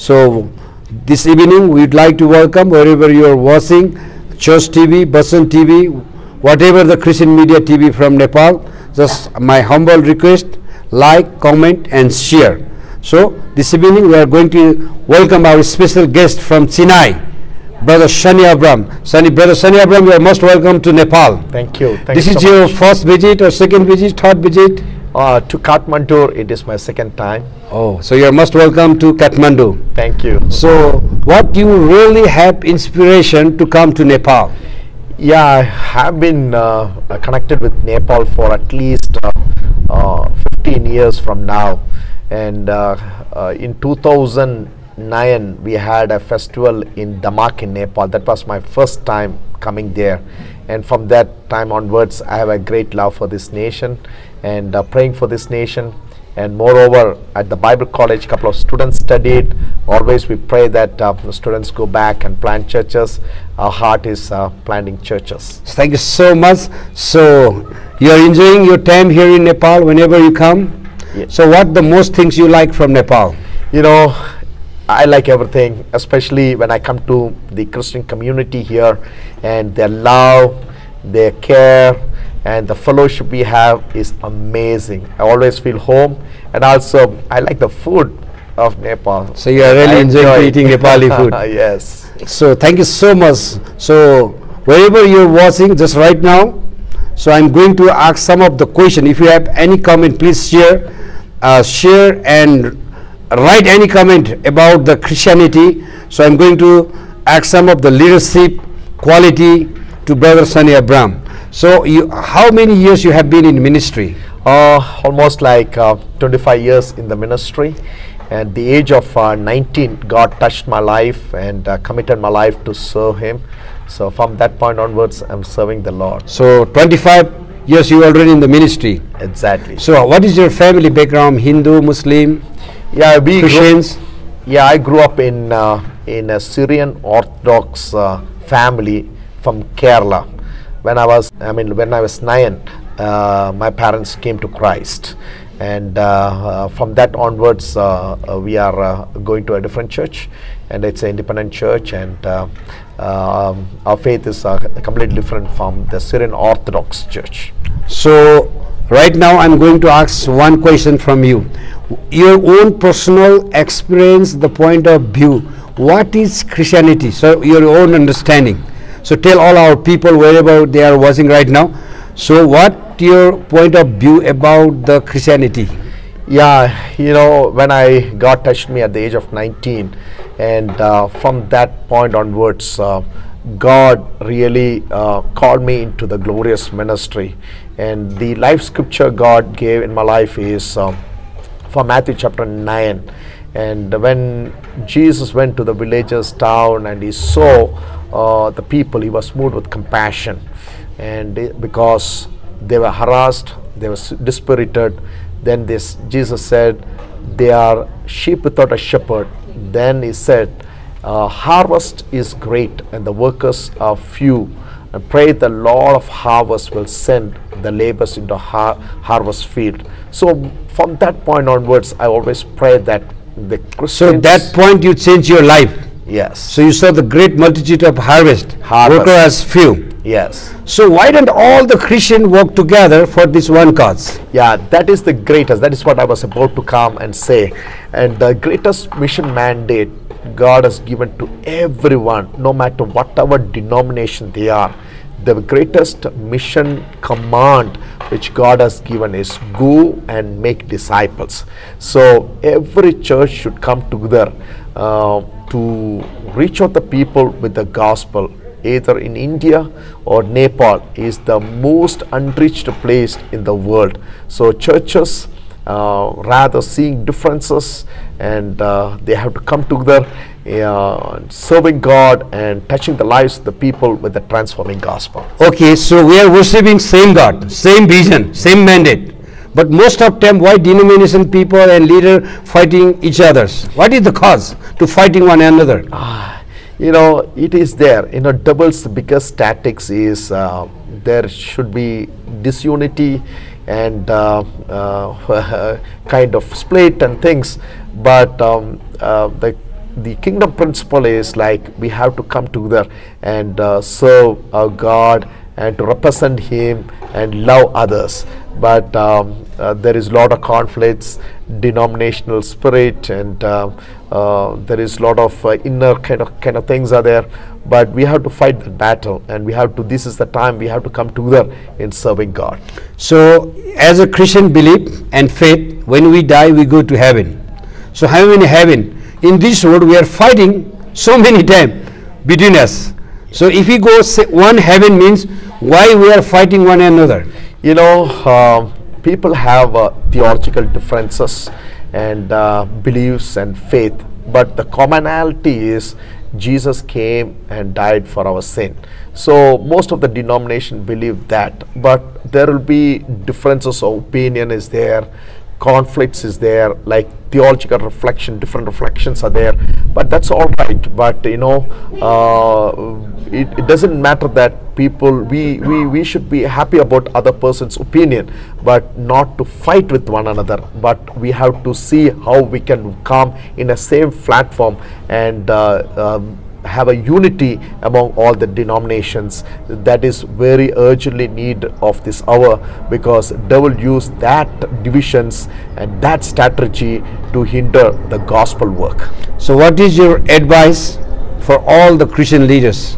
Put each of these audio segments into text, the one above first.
So this evening we'd like to welcome wherever you are watching, Church TV, Basan TV, whatever the Christian Media TV from Nepal. Just my humble request, like, comment and share. So this evening we are going to welcome our special guest from Chennai, Brother Shani Abram. Brother Shani Abram, you are most welcome to Nepal. Thank you. This is your first visit or second visit, third visit? To Kathmandu, it is my second time. Oh, so you are most welcome to Kathmandu. Thank you. So what you really have inspiration to come to Nepal? Yeah, I have been connected with Nepal for at least 15 years from now. And in 2009, we had a festival in Damak in Nepal. That was my first time coming there. And from that time onwards, I have a great love for this nation and praying for this nation. And moreover, at the Bible college, a couple of students studied. Always we pray that the students go back and plant churches. Our heart is planting churches. Thank you so much. So you are enjoying your time here in Nepal whenever you come? Yes. So what the most things you like from Nepal? You know, I like everything, especially when I come to the Christian community here, and their love, their care, and the fellowship we have is amazing. I always feel home, and also I like the food of Nepal. So you are really enjoying eating Nepali food? Yes. So thank you so much. So wherever you are watching just right now, so I'm going to ask some of the question. If you have any comment, please share and write any comment about the Christianity. So I'm going to ask some of the leadership quality to Brother Shani Abram. So how many years you have been in ministry? Almost like 25 years in the ministry. At the age of 19, God touched my life and committed my life to serve Him. So from that point onwards, I'm serving the Lord. So 25 years you already in the ministry. Exactly. So what is your family background? Hindu, Muslim, yeah, Christians? I grew up in a Syrian Orthodox family from Kerala. When I was 9, my parents came to Christ, and from that onwards, we are going to a different church, and it's an independent church, and our faith is completely different from the Syrian Orthodox Church. So right now I'm going to ask one question from you. Your own personal experience, the point of view, what is Christianity? So your own understanding. So tell all our people wherever they are watching right now. So what your point of view about the Christianity? Yeah, you know, when God touched me at the age of 19, and from that point onwards, God really called me into the glorious ministry. And the life scripture God gave in my life is from Matthew chapter 9. And when Jesus went to the villages town and he saw the people, he was moved with compassion, and because they were harassed, they were dispirited. Then Jesus said, they are sheep without a shepherd. Then he said, harvest is great and the workers are few, and pray the Lord of harvest will send the laborers into harvest field. So from that point onwards, I always pray that the Christians. So that point you changed your life. Yes. So you saw the great multitude of harvest. Worker as few. Yes. So why don't all the Christians work together for this one cause? Yeah, that is the greatest. That is what I was about to come and say. And the greatest mission mandate God has given to everyone, no matter whatever denomination they are. The greatest mission command which God has given is go and make disciples. So every church should come together to reach out the people with the gospel. Either in India or Nepal is the most unreached place in the world. So churches rather seeing differences, and they have to come together serving God and touching the lives of the people with the transforming gospel. Okay, so we are worshiping same God, same vision, same mandate. But most of time, why denomination people and leader fighting each others? What is the cause to fighting one another? You know, it is there. You know, doubles the biggest tactics is there should be disunity and kind of split and things. But the the kingdom principle is like we have to come together and serve our God and to represent Him and love others. But there is a lot of conflicts, denominational spirit, and there is a lot of inner kind of things are there. But we have to fight the battle, and we have to. This is the time we have to come together in serving God. So, as a Christian belief and faith, when we die, we go to heaven. So, heaven, in this world, we are fighting so many times between us. So, if we go one heaven means why we are fighting one another? You know, people have theological differences and beliefs and faith, but the commonality is Jesus came and died for our sin. So most of the denomination believe that, but there will be differences of opinion is there, conflicts is there, like theological reflection, different reflections are there, but that's all right. But you know, it doesn't matter that people, we should be happy about other person's opinion, but not to fight with one another, but we have to see how we can come in a same platform and have a unity among all the denominations. That is very urgently need of this hour, because devil use that divisions and that strategy to hinder the gospel work. So what is your advice for all the Christian leaders?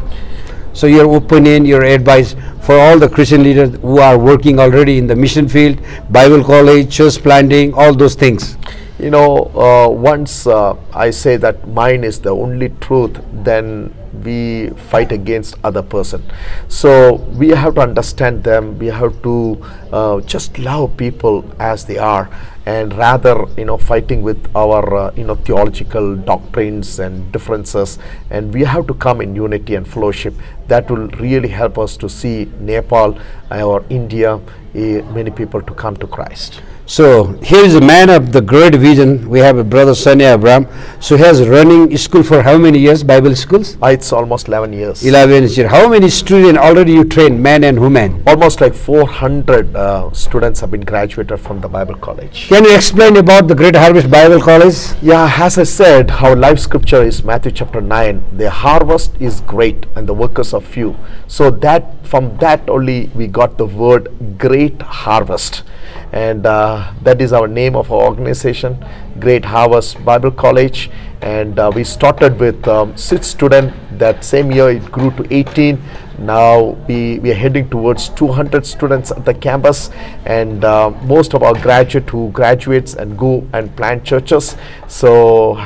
So your opinion, your advice for all the Christian leaders who are working already in the mission field, Bible college, church planting, all those things. You know, once I say that mine is the only truth, then we fight against other person. So we have to understand them. We have to just love people as they are, and rather, you know, fighting with our you know, theological doctrines and differences. And we have to come in unity and fellowship. That will really help us to see Nepal or India, many people to come to Christ. So here is a man of the great vision. We have a brother Sunny Abraham. So he has running school for how many years, Bible schools? It's almost 11 years. 11 years. How many students already you train, men and women? Almost like 400 students have been graduated from the Bible college. Can you explain about the Great Harvest Bible College? Yeah, as I said, our life scripture is Matthew chapter 9. The harvest is great and the workers are few. So that from that only we got the word Great Harvest. And that is our name of our organization, Great Harvest Bible College. And we started with 6 students. That same year it grew to 18. Now we are heading towards 200 students at the campus, and most of our graduates who graduates and go and plant churches. So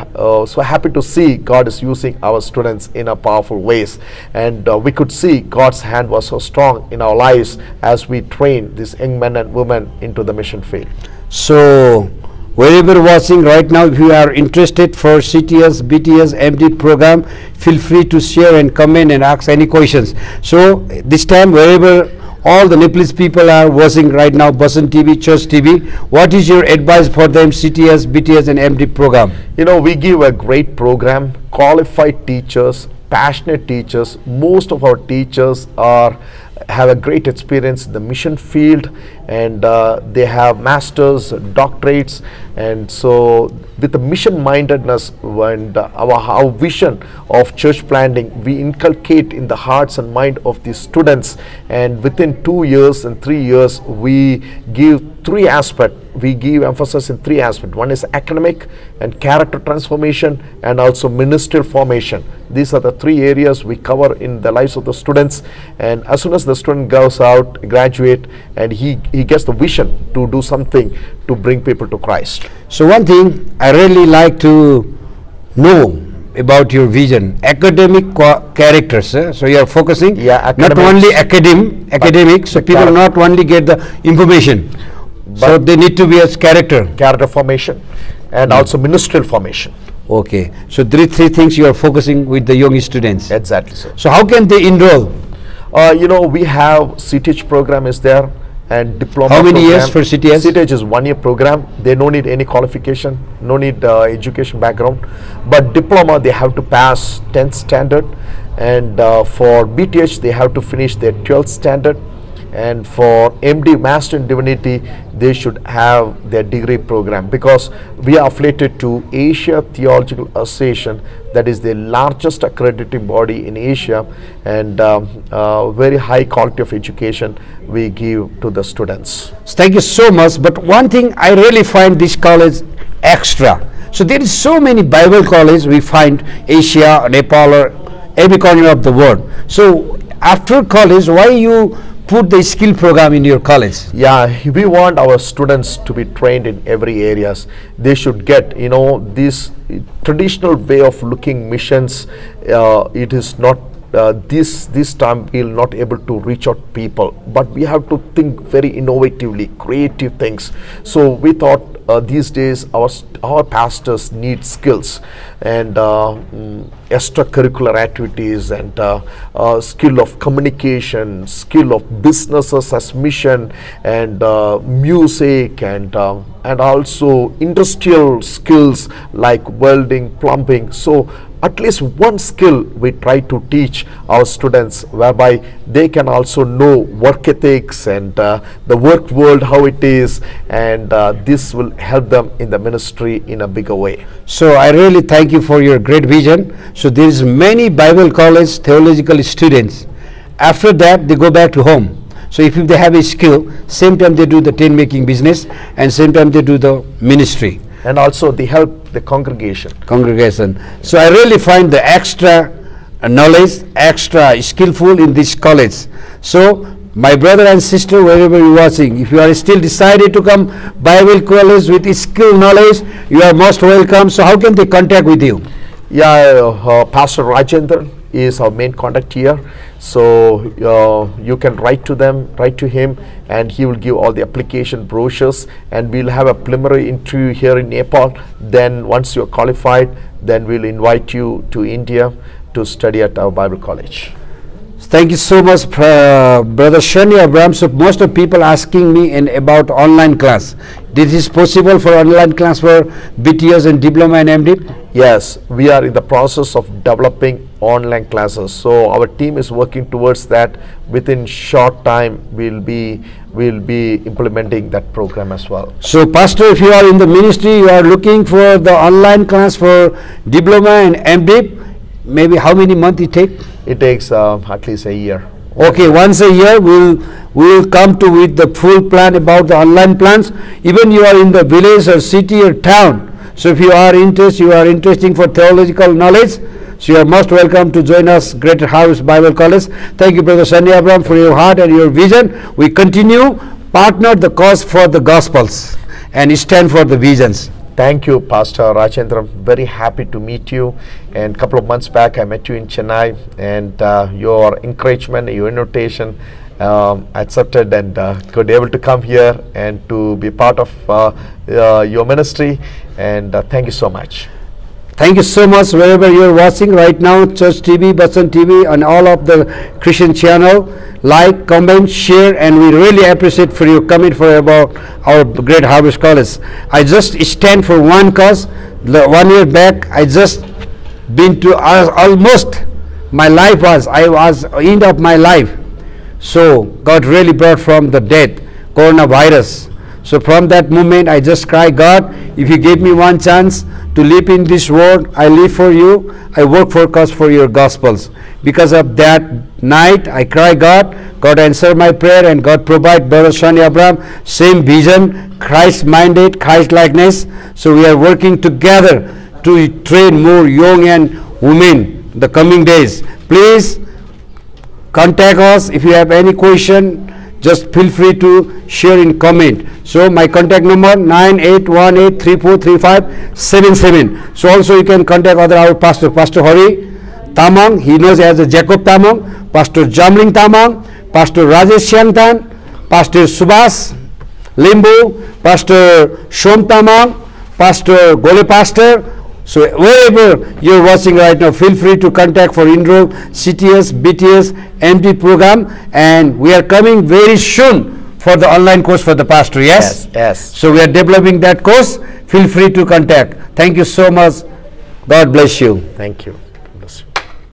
so happy to see God is using our students in a powerful ways, and we could see God's hand was so strong in our lives as we train these young men and women into the mission field. So wherever watching right now, if you are interested for CTS, BTS, MD program, feel free to share and comment and ask any questions. So this time, wherever all the Nepalese people are watching right now, Basan TV, Church TV, what is your advice for them, CTS, BTS and MD program? You know, we give a great program, qualified teachers, passionate teachers. Most of our teachers have a great experience in the mission field, and they have masters, doctorates, and so with the mission mindedness and our vision of church planting, we inculcate in the hearts and mind of the students, and within 2 years and 3 years we give 3 aspects. We give emphasis in 3 aspects. One is academic and character transformation, and also ministerial formation. These are the 3 areas we cover in the lives of the students. And as soon as the student goes out, graduate, and he gets the vision to do something to bring people to Christ. So one thing I really like to know about your vision, academic characters. So you are focusing not only academic, so people not only get the information, so they need to be as character formation, and also ministerial formation. Okay, so three things you are focusing with the young students. Exactly, sir. So how can they enroll? You know, we have CTH program is there, and diploma. How many years for CTH? CTH is 1 year program. They don't need any qualification, no need education background, but diploma they have to pass 10th standard, and for BTH they have to finish their 12th standard, and for MD Master in Divinity, they should have their degree program, because we are affiliated to Asia Theological Association, that is the largest accrediting body in Asia, and very high quality of education we give to the students. Thank you so much. But one thing I really find this college extra. So there is so many Bible college we find Asia, Nepal, or every corner of the world. So after college, why you put the skill program in your college? Yeah, we want our students to be trained in every areas. They should get, this traditional way of looking missions. It is not this time we'll not able to reach out people, but we have to think very innovatively, creative things. So we thought these days our pastors need skills and extracurricular activities, and skill of communication, skill of businesses as mission, and music, and also industrial skills like welding, plumbing. So at least one skill we try to teach our students, whereby they can also know work ethics and the work world, how it is, and this will help them in the ministry in a bigger way. So I really thank you for your great vision. So there is many Bible college theological students. After that, they go back to home. So if they have a skill, same time they do the tent making business, and same time they do the ministry. And also they help the congregation. So I really find the extra knowledge, extra skillful in this college. So my brother and sister, wherever you're watching, if you are still decided to come Bible college with skill knowledge, you are most welcome. So how can they contact with you? Yeah, Pastor Rajendran is our main contact here. So you can write to him, and he will give all the application brochures, and we'll have a preliminary interview here in Nepal. Then once you're qualified, then we'll invite you to India to study at our Bible college. Thank you so much, Brother Shani Abraham. So most of people asking me about online class. This is possible for online class for BTS and Diploma and MD? Yes, we are in the process of developing online classes. So our team is working towards that. Within short time, we'll be implementing that program as well. So Pastor, if you are in the ministry, you are looking for the online class for Diploma and MD, maybe how many months it take? It takes at least a year. Okay, once a year we will come to with the full plan about the online plans. Even you are in the village or city or town. So if you are interested for theological knowledge, so you are most welcome to join us, Greater Harvest Bible College. Thank you, Brother Shani Abraham, for your heart and your vision. We continue partner the cause for the Gospels and stand for the visions. Thank you, Pastor Rajendran. Very happy to meet you. And a couple of months back, I met you in Chennai, and your encouragement, your invitation, accepted, and could able to come here and to be part of your ministry. And thank you so much. Thank you so much, wherever you are watching right now, Church TV, Bachchan TV, and all of the Christian channel. Like, comment, share, and we really appreciate for your comment for about our Great Harvest College. I just stand for one cause. 1 year back, I just been to almost my life I was end of my life. So God really brought from the death, coronavirus. So from that moment, I just cry, God, if you gave me one chance to live in this world, I live for you. I work for cause for your Gospels. Because of that night, I cry, God answer my prayer, and God provide Brother Shani Abraham same vision, Christ-minded, Christ-likeness. So we are working together to train more young and women the coming days. Please contact us if you have any question. Just feel free to share in comment. So my contact number 9818343577. So also you can contact our pastor, Pastor Hari Tamang. He knows as a Jacob Tamang, Pastor Jamling Tamang, Pastor Rajesh Shantan, Pastor Subhas Limbu, Pastor Shom Tamang, Pastor Gole Pastor. So wherever you're watching right now, feel free to contact for enroll CTS, BTS, MD program, and we are coming very soon for the online course for the pastor. Yes? Yes. So we are developing that course. Feel free to contact. Thank you so much. God bless you. Thank you.